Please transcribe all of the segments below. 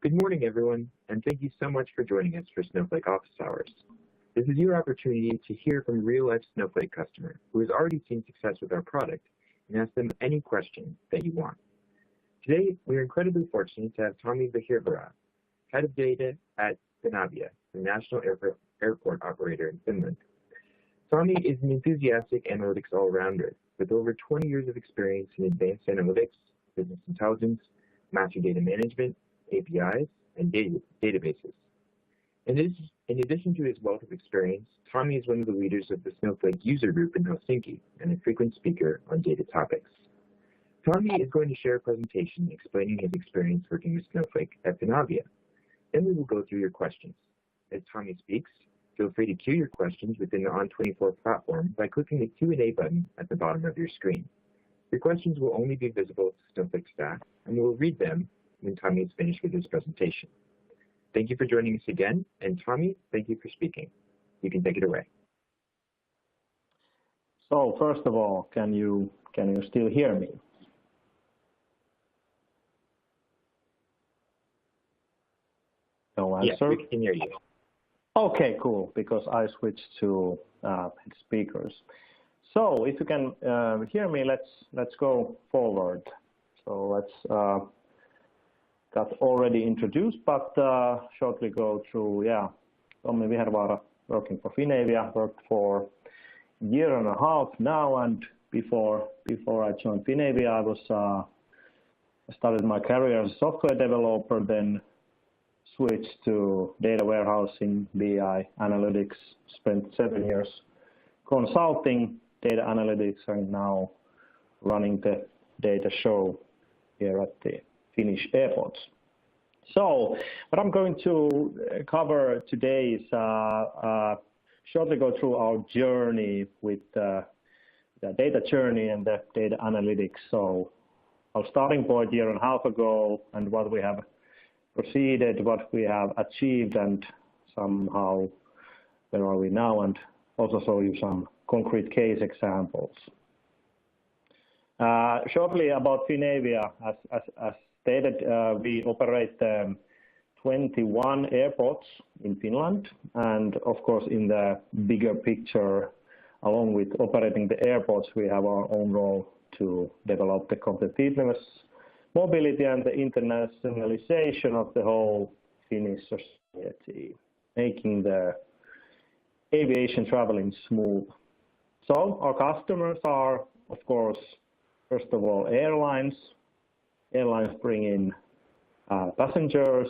Good morning, everyone, and thank you so much for joining us for Snowflake Office Hours. This is your opportunity to hear from a real-life Snowflake customer who has already seen success with our product and ask them any question that you want. Today, we are incredibly fortunate to have Tommy Vahirvara, Head of Data at Finavia, the national airport operator in Finland. Tommy is an enthusiastic analytics all-rounder with over 20 years of experience in advanced analytics, business intelligence, master data management, APIs, and databases. In addition to his wealth of experience, Tommy is one of the leaders of the Snowflake user group in Helsinki and a frequent speaker on data topics. Tommy is going to share a presentation explaining his experience working with Snowflake at Finavia. Then we will go through your questions. As Tommy speaks, feel free to queue your questions within the On24 platform by clicking the Q&A button at the bottom of your screen. Your questions will only be visible to Snowflake staff, and we will read them when Tommy is finished with his presentation. Thank you for joining us again, and Tommy, thank you for speaking. You can take it away. So first of all, can you still hear me? No answer? Yes, we can hear you. Okay, cool, because I switched to speakers. So if you can hear me, let's go forward. So let's got already introduced, but shortly go through, Tommy Vahirvara, working for Finavia, worked for a year and a half now, and before I joined Finavia, I started my career as a software developer, then switched to data warehousing, BI, analytics, spent 7 years consulting data analytics, and now running the data show here at the Finnish airports. So what I'm going to cover today is shortly go through our journey with the data journey and the data analytics. So our starting point a year and a half ago, and what we have proceeded, what we have achieved, and somehow where are we now, and also show you some concrete case examples. Shortly about Finavia, as stated, we operate 21 airports in Finland, and of course in the bigger picture, along with operating the airports, we have our own role to develop the competitiveness, mobility, and the internationalization of the whole Finnish society, making the aviation traveling smooth. So our customers are, of course, first of all, airlines. Airlines bring in passengers,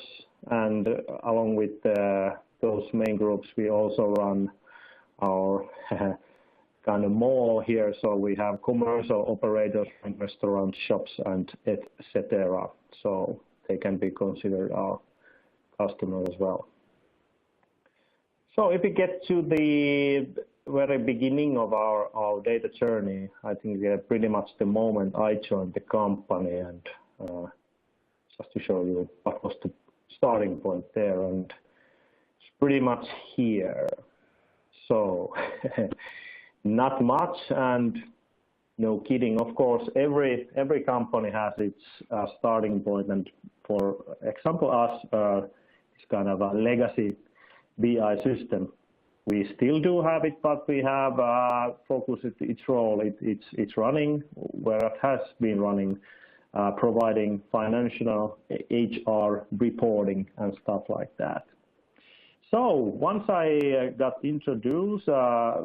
and along with those main groups, we also run our kind of mall here. So we have commercial operators, restaurants, shops, and etc. So they can be considered our customer as well. So if we get to the very beginning of our data journey, I think pretty much the moment I joined the company, and just to show you what was the starting point there, and it's pretty much here. So not much, and no kidding. Of course, every company has its starting point, and for example, us, it's kind of a legacy BI system. We still do have it, but we have focused its role. It's running where it has been running, providing financial HR reporting and stuff like that. So once I got introduced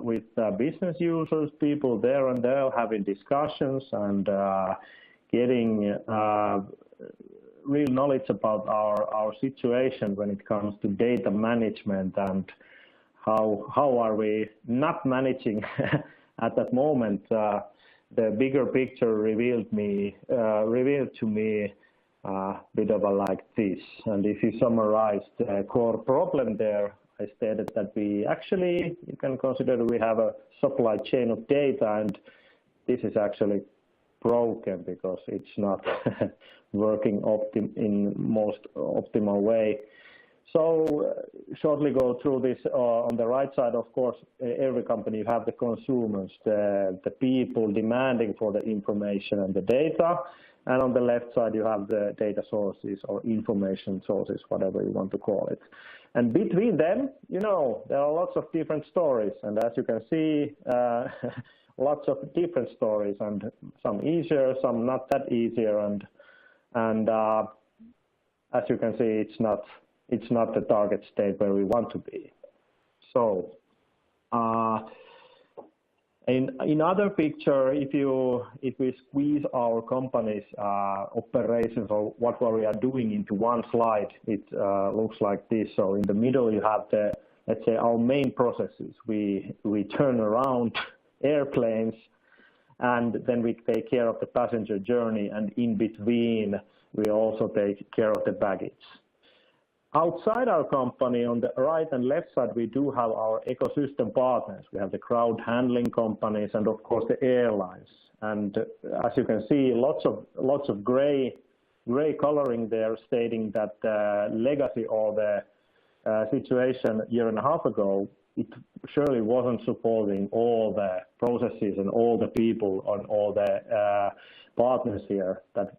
with business users, people there and there having discussions and getting real knowledge about our situation when it comes to data management and how are we not managing at that moment, the bigger picture revealed to me a bit of a like this. And if you summarize the core problem there, I stated that we actually, you can consider we have a supply chain of data, and this is actually broken because it's not working in most optimal way. So shortly go through this. On the right side, of course, every company, you have the consumers, the people demanding for the information and the data, And on the left side, you have the data sources or information sources, whatever you want to call it. And between them, there are lots of different stories. And as you can see, lots of different stories, and some easier, some not that easier. And as you can see, it's not the target state where we want to be. So in other picture, if we squeeze our company's operations or what we are doing into one slide, it looks like this. So in the middle, you have let's say our main processes. We turn around airplanes, and then we take care of the passenger journey, and in between, we also take care of the baggage. Outside our company, on the right and left side, we do have our ecosystem partners. We have the crowd handling companies and, of course, the airlines. And as you can see, lots of gray coloring there, stating that the legacy or the situation a year and a half ago, it surely wasn't supporting all the processes and all the people and all the partners here that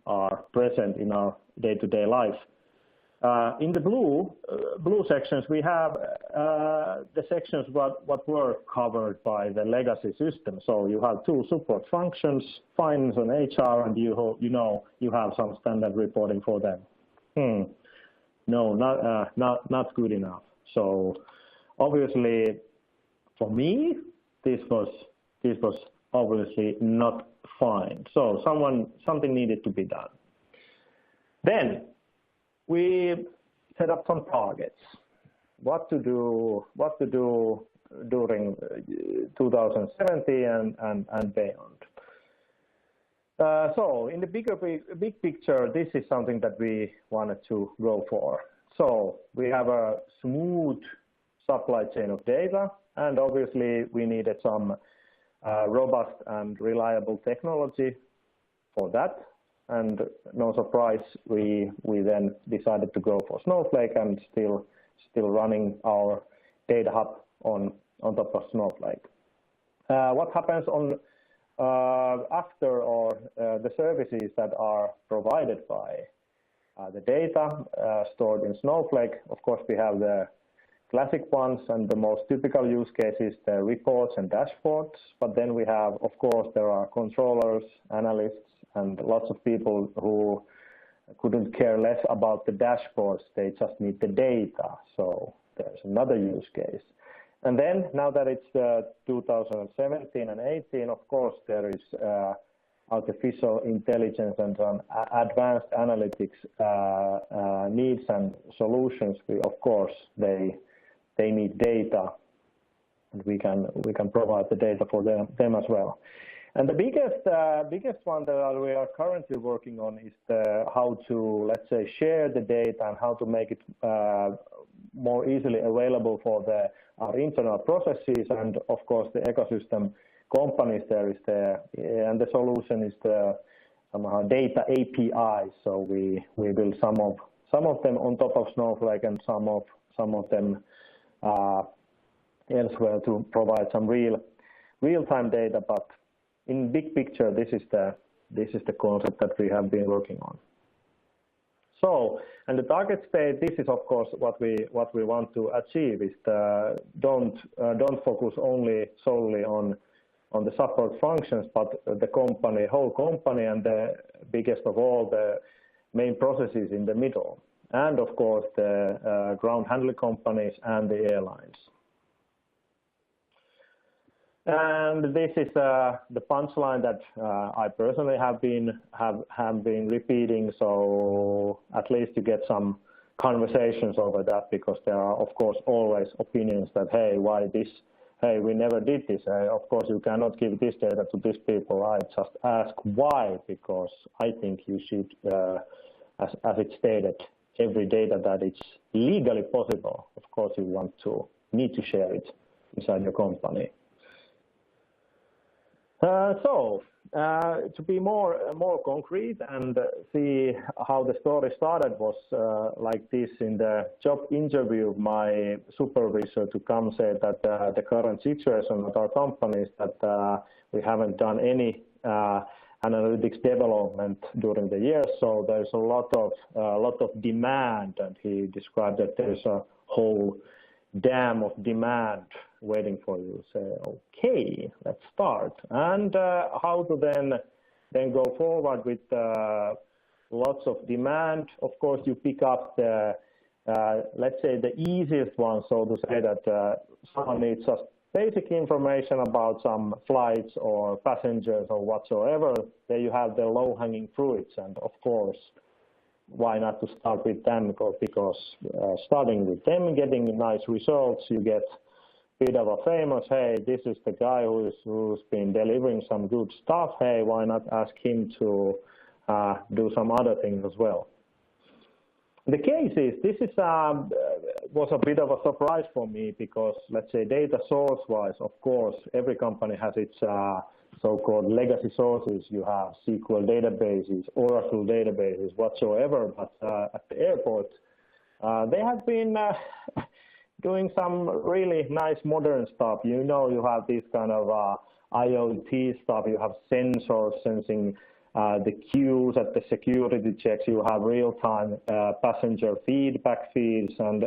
are present in our day-to-day life. In the blue sections, we have the sections what were covered by the legacy system. So you have two support functions, finance and HR, and you have some standard reporting for them. No, not good enough. So obviously, for me, this was obviously not fine. So something needed to be done. Then we set up some targets. What to do during 2017 and beyond. So in the big picture, this is something that we wanted to go for. So we have a smooth supply chain of data, and obviously we needed some robust and reliable technology for that. And no surprise, we then decided to go for Snowflake and still running our data hub on top of Snowflake. What happens on after or the services that are provided by the data stored in Snowflake? Of course, we have the classic ones, and the most typical use cases, the reports and dashboards. But then we have, of course, there are controllers, analysts, and lots of people who couldn't care less about the dashboards. They just need the data. So there's another use case. And then now that it's 2017 and 18, of course, there is artificial intelligence and advanced analytics needs and solutions. Of course, they need data, and we can provide the data for them as well. And the biggest one that we are currently working on is how to, let's say, share the data and how to make it more easily available for our internal processes, and of course the ecosystem companies. There is and the solution is somehow data APIs. So we build some of them on top of Snowflake and some of them elsewhere to provide some real-time data. But in big picture, this is the concept that we have been working on. So, and the target state, this is of course what we want to achieve is don't focus solely on the support functions, but the whole company, and the biggest of all, the main processes in the middle, and of course the ground handling companies and the airlines. And this is the punchline that I personally have been repeating. So at least you get some conversations over that, because there are of course always opinions that, hey, why this? Hey, we never did this. Of course, you cannot give this data to these people. I just ask why, because I think you should, as it's stated, every data that it's legally possible. Of course, you need to share it inside your company. So to be more concrete and see how the story started was like this. In the job interview, my supervisor to come said that the current situation at our company is that we haven't done any analytics development during the year. So there's a lot of demand, and he described that there's a whole dam of demand waiting for you. So okay, let's start. And how to then go forward with lots of demand. Of course, you pick up the let's say the easiest one, so to say, that someone needs just basic information about some flights or passengers or whatsoever. There you have the low-hanging fruits, and of course, why not to start with them? Because starting with them, getting nice results, you get a bit of a famous, hey, this is the guy who's been delivering some good stuff. Hey, why not ask him to do some other things as well? The case is, this is was a bit of a surprise for me because, let's say, data source-wise, of course, every company has its so-called legacy sources. You have SQL databases, Oracle databases, whatsoever. But at the airport, they have been doing some really nice modern stuff. You know, you have this kind of IoT stuff. You have sensors sensing the queues at the security checks. You have real-time passenger feedback feeds, and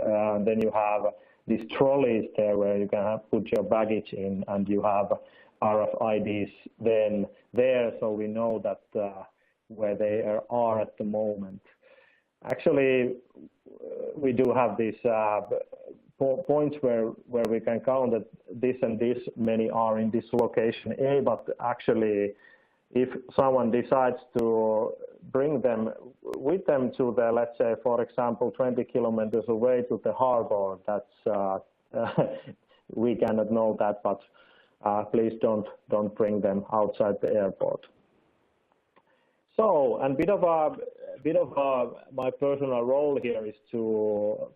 then you have these trolleys there where you can put your baggage in, and you have RFIDs then there, so we know that where they are at the moment. Actually, we do have these points where we can count that this and this many are in this location A, but actually, if someone decides to bring them with them to the, let's say, for example, 20 kilometers away to the harbor, that's we cannot know that, but please don't bring them outside the airport. So, and bit of my personal role here is to,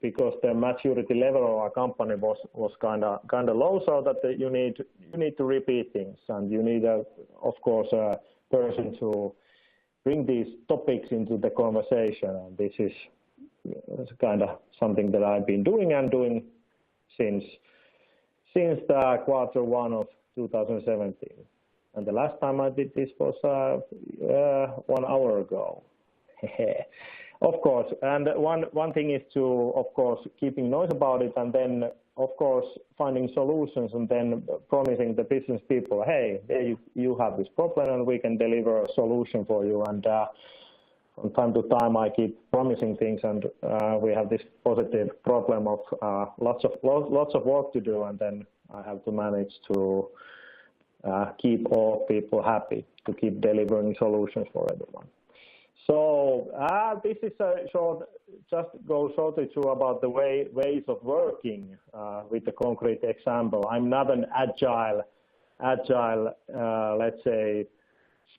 because the maturity level of our company was kind of low, so that you need to repeat things, and you need of course a person to bring these topics into the conversation. And this is kind of something that I've been doing since the Q1 of 2017. And the last time I did this was 1 hour ago. Of course, and one thing is to, of course, keeping noise about it, and then, of course, finding solutions, and then promising the business people, hey, you have this problem, and we can deliver a solution for you. And from time to time, I keep promising things, and we have this positive problem of lots of work to do, and then I have to manage to keep all people happy, to keep delivering solutions for everyone. So this is a just go shortly through about the ways of working with a concrete example. I'm not an agile, let's say,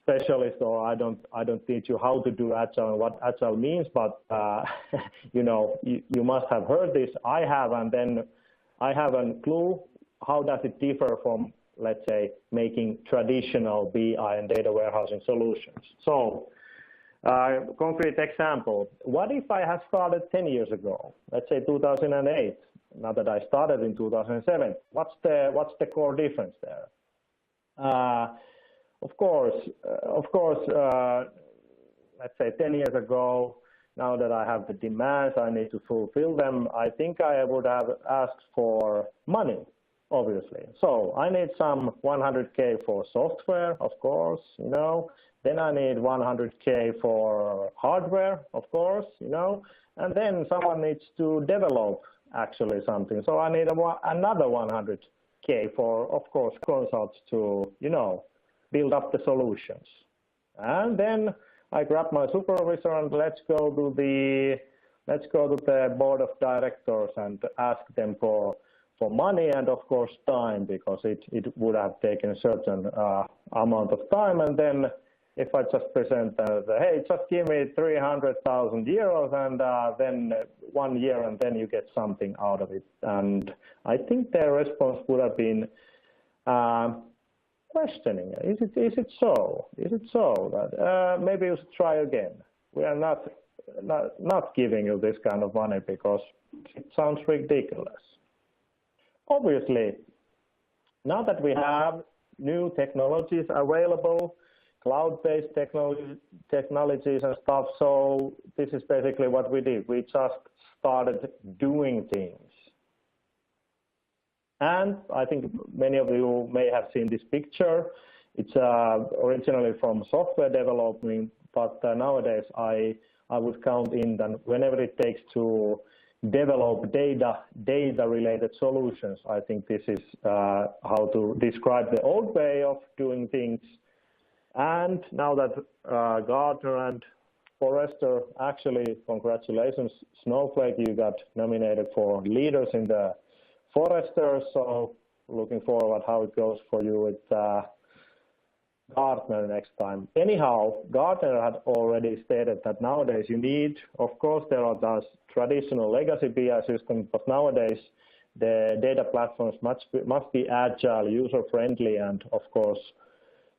specialist, or I don't teach you how to do agile and what agile means, but you know, you must have heard this. I have, and then I have a clue. How does it differ from, let's say, making traditional BI and data warehousing solutions? So, concrete example, what if I had started 10 years ago, let's say 2008, now that I started in 2007, what's the core difference there? Of course, let's say 10 years ago, now that I have the demands, I need to fulfill them, I think I would have asked for money, obviously. So I need some 100K for software, of course, you know. Then I need 100K for hardware, of course, you know. And then someone needs to develop actually something. So I need another 100K for, of course, consults to, you know, build up the solutions. And then I grab my supervisor and let's go to the board of directors and ask them for money and, of course, time, because it would have taken a certain amount of time. And then if I just present hey, just give me 300,000 euros and then 1 year, and then you get something out of it. And I think their response would have been questioning. Is it so? Is it so that maybe you should try again? We are not giving you this kind of money because it sounds ridiculous. Obviously, now that we have new technologies available, cloud-based technologies and stuff. So this is basically what we did. We just started doing things. And I think many of you may have seen this picture. It's originally from software development, but nowadays I would count in that whenever it takes to develop data-related solutions, I think this is how to describe the old way of doing things. And now that Gartner and Forrester, actually, congratulations, Snowflake, you got nominated for leaders in the Forrester, so looking forward how it goes for you with Gartner next time. Anyhow, Gartner had already stated that nowadays you need, of course, there are those traditional legacy BI systems, but nowadays the data platforms must be agile, user-friendly, and of course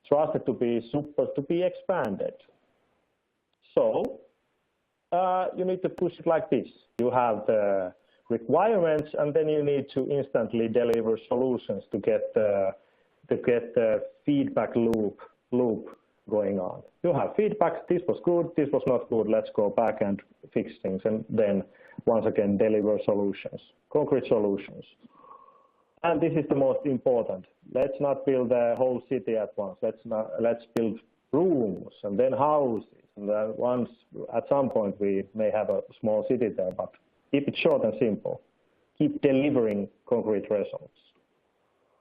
trusted to be expanded. So you need to push it like this. You have the requirements, and then you need to instantly deliver solutions to get the feedback loop going on. You have feedback, this was good, this was not good, let's go back and fix things, and then once again deliver solutions, concrete solutions. And this is the most important. Let's not build a whole city at once. Let's build rooms and then houses. And then once at some point we may have a small city there, but keep it short and simple. Keep delivering concrete results.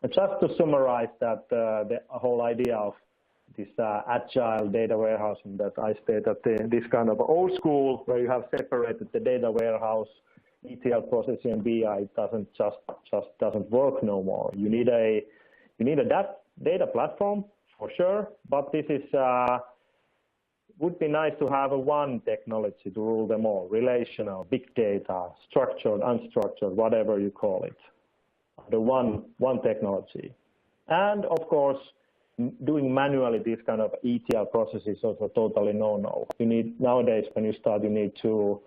And just to summarize that, the whole idea of this agile data warehousing that I stated, this kind of old school where you have separated the data warehouse, ETL processing and BI, it doesn't work no more. You need a data platform for sure, but this is would be nice to have a one technology to rule them all: relational, big data, structured, unstructured, whatever you call it. The one technology, and of course, doing manually this kind of ETL process is also totally no-no. You need nowadays when you start, you need to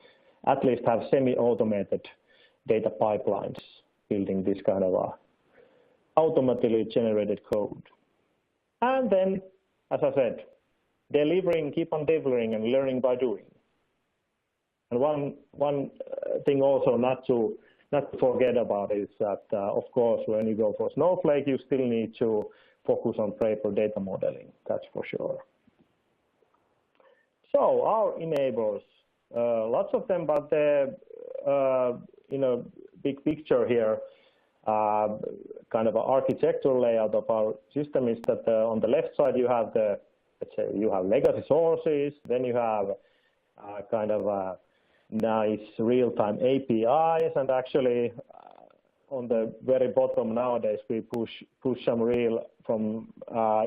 at least have semi-automated data pipelines building this kind of automatically generated code. And then, as I said, keep on delivering and learning by doing. And one thing also not to forget about is that, of course, when you go for Snowflake, you still need to focus on paper data modeling, that's for sure. So our enablers, lots of them, but in a big picture here, kind of an architectural layout of our system is that on the left side you have let's say you have legacy sources, then you have kind of nice real-time APIs, and actually on the very bottom nowadays we push some real from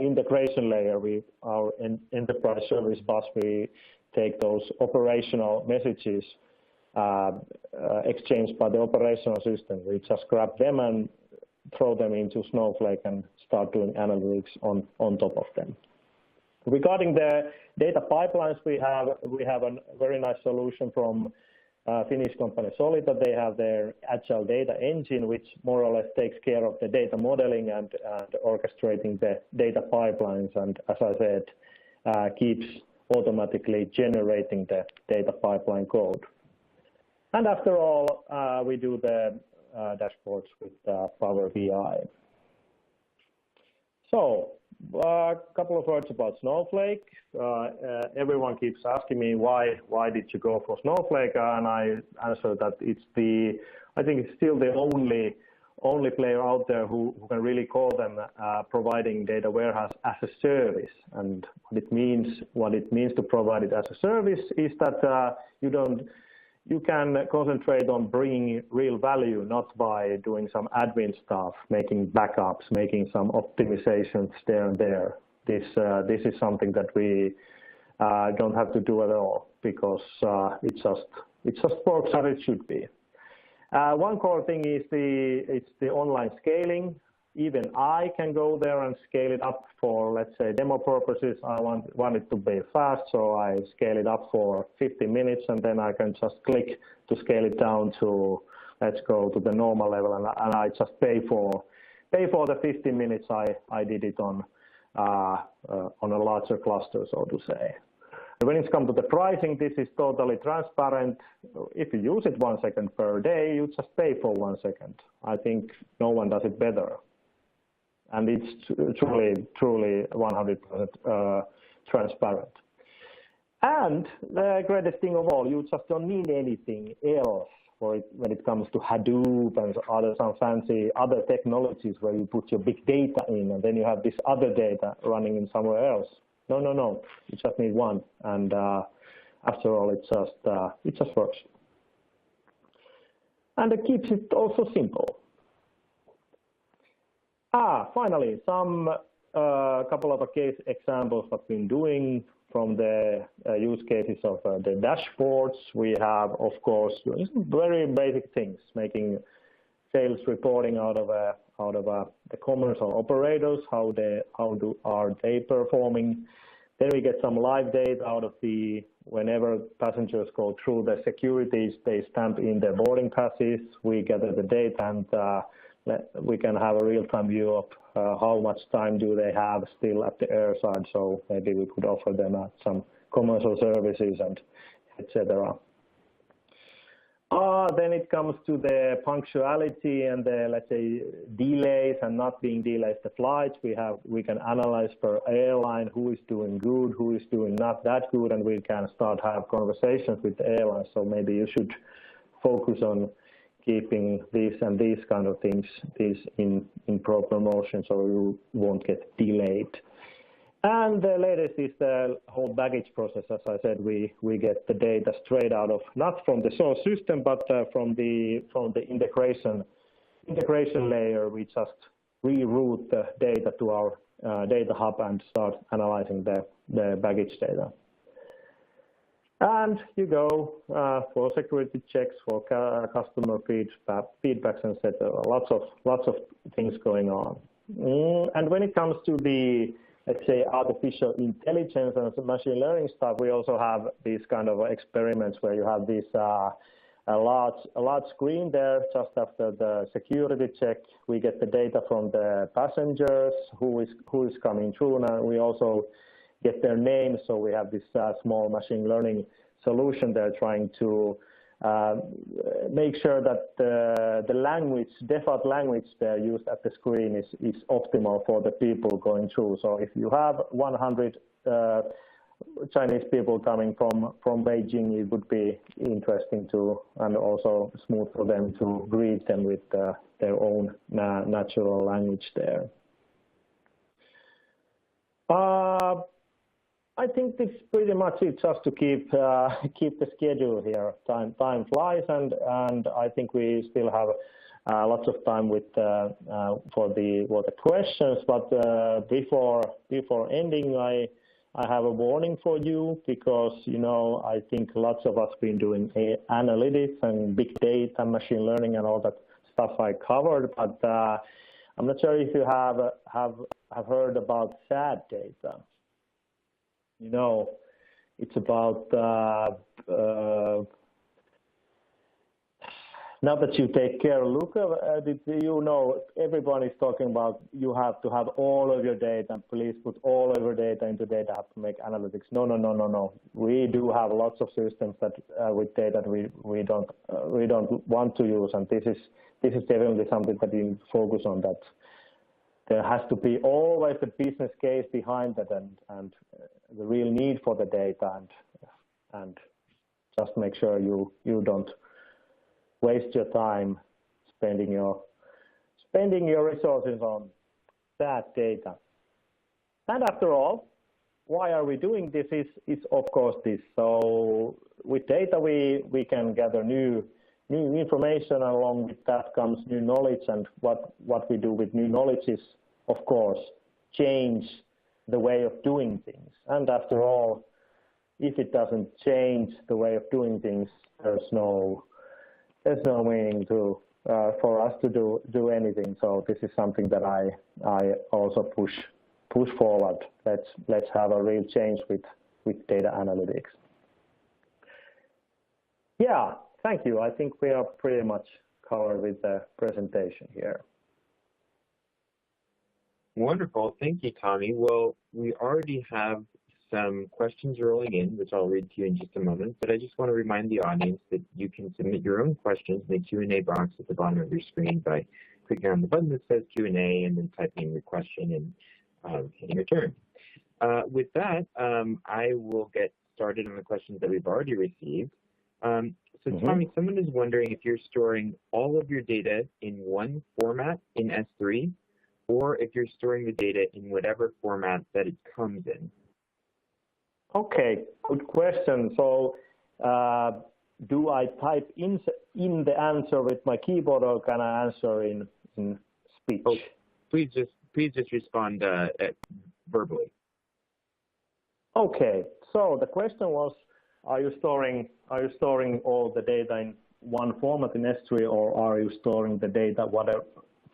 integration layer. Our enterprise service bus, we take those operational messages exchanged by the operational system. We just grab them and throw them into Snowflake and start doing analytics on top of them. Regarding the data pipelines, we have a very nice solution from Finnish company Solita. They have their Agile data engine, which more or less takes care of the data modeling and orchestrating the data pipelines, and as I said, keeps automatically generating the data pipeline code. And after all, we do the dashboards with Power BI. So a couple of words about Snowflake. Everyone keeps asking me why did you go for Snowflake, and I answer that I think it's still the only player out there who can really call them providing data warehouse as a service. And what it means to provide it as a service is that you can concentrate on bringing real value, not by doing some admin stuff, making backups, making some optimizations there and there. This is something that we don't have to do at all, because it just works as it should be. One core thing is it's the online scaling. Even I can go there and scale it up for, let's say, demo purposes. I want it to be fast, so I scale it up for 50 minutes, and then I can just click to scale it down to, let's go to the normal level, and I just pay for the 50 minutes I did it on on a larger cluster, so to say. When it comes to the pricing, this is totally transparent. If you use it 1 second per day, you just pay for 1 second. I think no one does it better. And it's truly 100% transparent. And the greatest thing of all, you just don't need anything else for it when it comes to Hadoop and some fancy other technologies where you put your big data in and then you have this other data running in somewhere else. No. You just need one, and after all, it just works. And it keeps it also simple. Finally, some couple of case examples what we've been doing from the use cases of the dashboards. We have, of course, very basic things, making sales reporting out of the commercial operators, how are they performing. Then we get some live data out of whenever passengers go through the securities, they stamp in their boarding passes, we gather the data and we can have a real-time view of how much time do they have still at the airside, so maybe we could offer them some commercial services and etc. Then it comes to the punctuality and the, let's say, delays and not being delays the flights. We can analyze per airline who is doing good, who is doing not that good, and we can start have conversations with the airlines. So maybe you should focus on keeping these and these kind of things in proper motion so you won't get delayed. And the latest is the whole baggage process. As I said, we get the data straight out of, not from the source system, but from the integration layer. We just reroute the data to our data hub and start analyzing the baggage data. And you go for security checks, for customer feedbacks, etc. Lots of things going on. And when it comes to the, let's say, artificial intelligence and machine learning stuff, we also have these kind of experiments where you have this a large screen there just after the security check. We get the data from the passengers, who is coming through, and we also get their names. So we have this small machine learning solution there trying to make sure that the language, default language there used at the screen is optimal for the people going through. So if you have 100 Chinese people coming from Beijing, it would be interesting to, and also smooth for them to greet them with their own natural language there. I think this is pretty much it, just to keep the schedule here. Time flies, and I think we still have lots of time with for the questions. But before ending, I have a warning for you, because I think lots of us been doing analytics and big data, machine learning, and all that stuff I covered. But I'm not sure if you have heard about sad data. It's about, now that you take care, look, everyone is talking about you have to have all of your data, please put all of your data into data hub to make analytics. No. We do have lots of systems that with data we don't want to use, and this is definitely something that we focus on, that there has to be always a business case behind that and the real need for the data, and just make sure you don't waste your time spending your resources on bad data. And after all, why are we doing this is of course this. So with data we can gather new information, and along with that comes new knowledge, and what we do with new knowledge is, of course, change the way of doing things. And after all, if it doesn't change the way of doing things, there's no meaning to for us to do anything. So this is something that I also push forward. Let's have a real change with data analytics. Yeah, thank you. I think we are pretty much covered with the presentation here. Wonderful. Thank you, Tommy. Well, we already have some questions rolling in, which I'll read to you in just a moment, but I just want to remind the audience that you can submit your own questions in the Q&A box at the bottom of your screen by clicking on the button that says Q&A and then typing your question and hitting return. With that, I will get started on the questions that we've already received. So Tommy, someone is wondering if you're storing all of your data in one format in S3, or if you're storing the data in whatever format that it comes in. Okay, good question. So do I type in the answer with my keyboard, or can I answer in speech? Oh, please just respond verbally. Okay, so the question was, are you storing all the data in one format in S3, or are you storing the data whatever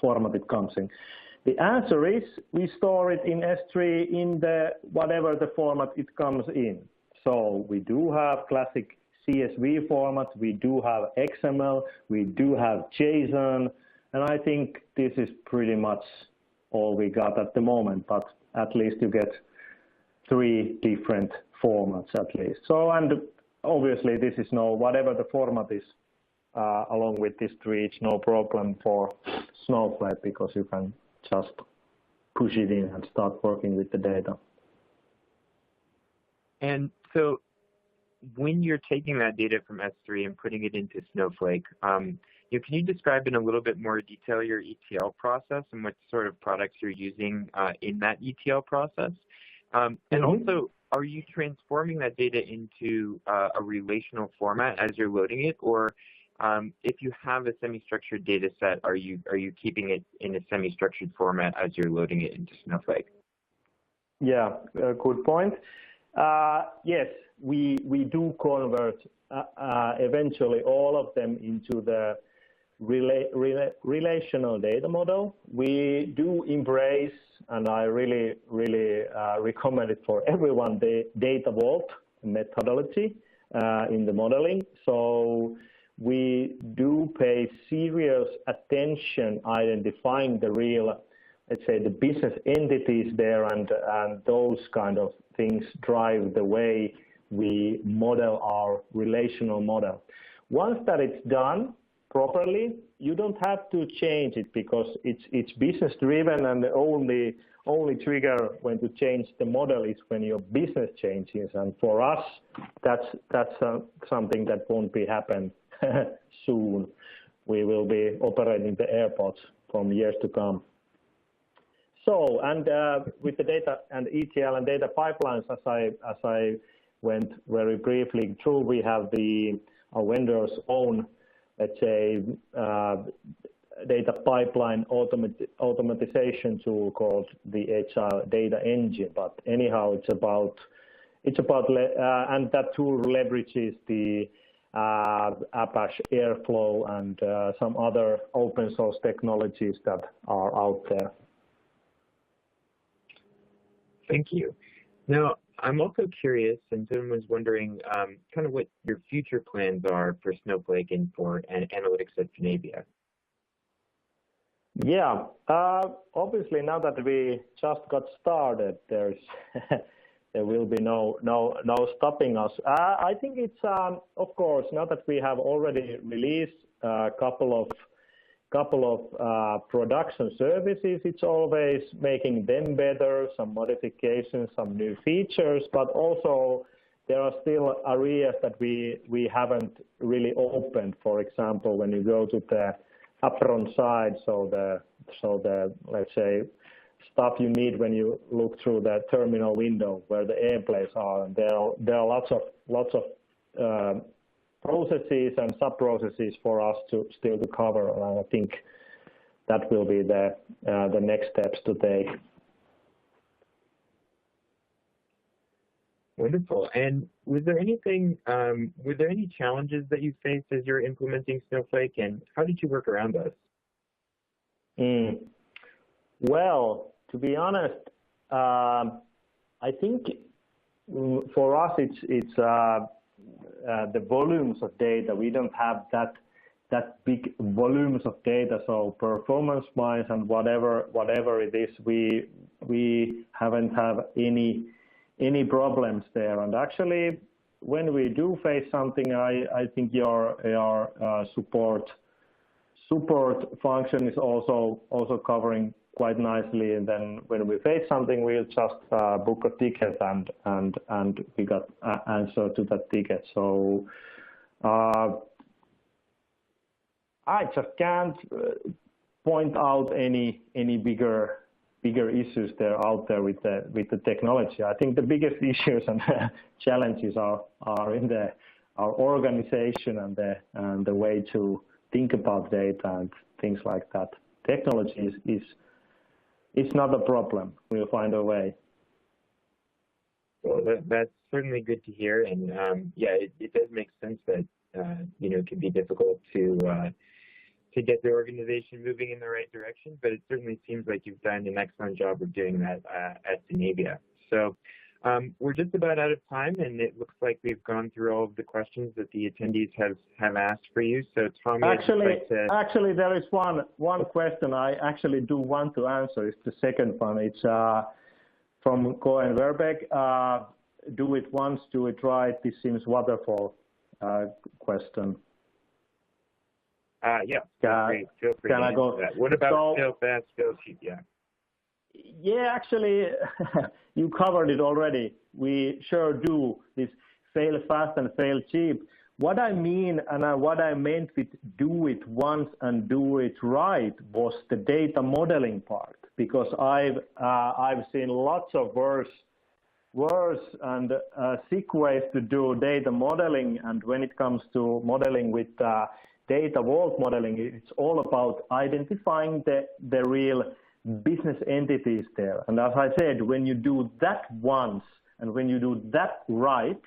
format it comes in? The answer is we store it in S3 in whatever the format it comes in. So we do have classic CSV format, we do have XML, we do have JSON, and I think this is pretty much all we got at the moment, but at least you get 3 different formats at least. So, and obviously this is whatever the format is, along with these 3, it's no problem for Snowflake, because you can just push it in and start working with the data. And so when you're taking that data from S3 and putting it into Snowflake, can you describe in a little bit more detail your ETL process and what sort of products you're using in that ETL process? And also, are you transforming that data into a relational format as you're loading it, or if you have a semi-structured data set, are you keeping it in a semi-structured format as you're loading it into Snowflake? Yeah, good point. Yes, we do convert eventually all of them into the relational data model. We do embrace, and I really recommend it for everyone, the data vault methodology in the modeling. So we do pay serious attention identifying the real, let's say, the business entities there, and those kind of things drive the way we model our relational model. Once that it's done properly, you don't have to change it, because it's business driven, and the only trigger when to change the model is when your business changes. And for us, that's something that won't be happen soon. We will be operating the airports from years to come. So, and with the data and ETL and data pipelines, as I went very briefly through, we have our vendor's own, let's say, data pipeline automatization tool called the Agile Data Engine. But anyhow, it's about, and that tool leverages the Apache Airflow and some other open source technologies that are out there. Thank you. Now, I'm also curious, and someone was wondering kind of what your future plans are for Snowflake and for analytics at Finavia. Yeah, obviously now that we just got started, there will be no stopping us. I think it's of course, now that we have already released a couple of production services, it's always making them better, some modifications, some new features, but also there are still areas that we haven't really opened. For example, when you go to the upfront side, so the let's say stuff you need when you look through the terminal window where the airplanes are, and there are lots of processes and sub-processes for us to still to cover, and I think that will be the next steps to take. Wonderful. And was there any challenges that you faced as you're implementing Snowflake, and how did you work around those? Well, to be honest, I think for us it's the volumes of data. We don't have that that big volumes of data, so performance-wise and whatever it is, we haven't have any problems there. And actually, when we do face something, I think your support function is also covering quite nicely. And then when we face something, we'll just book a ticket and we got answer to that ticket. So I just can't point out any bigger issues out there with the technology. I think the biggest issues and challenges are in our organization and the way to think about data and things like that. Technology is not a problem. We'll find a way. Well, that's certainly good to hear, and yeah, it does make sense that it can be difficult to get the organization moving in the right direction, but it certainly seems like you've done an excellent job of doing that at Finavia. So we're just about out of time, and it looks like we've gone through all of the questions that the attendees have asked for you. So Tommy, actually, there is one question I actually do want to answer. It's the second one. It's from Cohen Verbeek. Do it once, do it right. This seems waterfall question. Yeah, feel free can to I go? That. What about fail fast, fail cheap? Yeah. Yeah, actually, you covered it already. We sure do this fail fast and fail cheap. What I mean and what I meant with do it once and do it right was the data modeling part, because I've seen lots of worse and sick ways to do data modeling, and when it comes to modeling with data vault modeling, it's all about identifying the real business entities there. And as I said, when you do that once and when you do that right,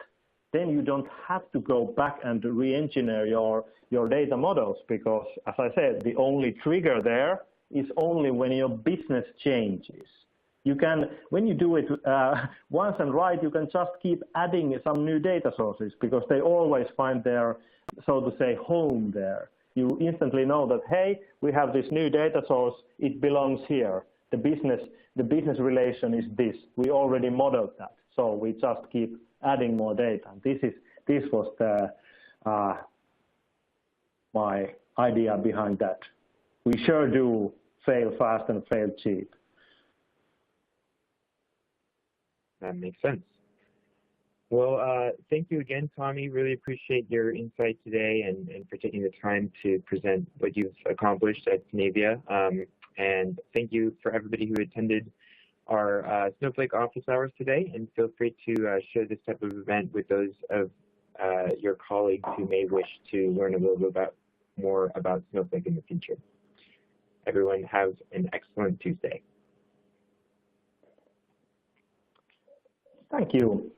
then you don't have to go back and re-engineer your data models, because, as I said, the only trigger there is only when your business changes. You can, when you do it once and right, you can just keep adding some new data sources, because they always find their, so to say, home there. You instantly know that, hey, we have this new data source, it belongs here. The business relation is this. We already modeled that, so we just keep adding more data. And this was the my idea behind that. We sure do fail fast and fail cheap. That makes sense. Well, thank you again, Tommy. Really appreciate your insight today and for taking the time to present what you've accomplished at Finavia. And thank you for everybody who attended our Snowflake office hours today. And feel free to share this type of event with those of your colleagues who may wish to learn a little bit more about Snowflake in the future. Everyone have an excellent Tuesday. Thank you.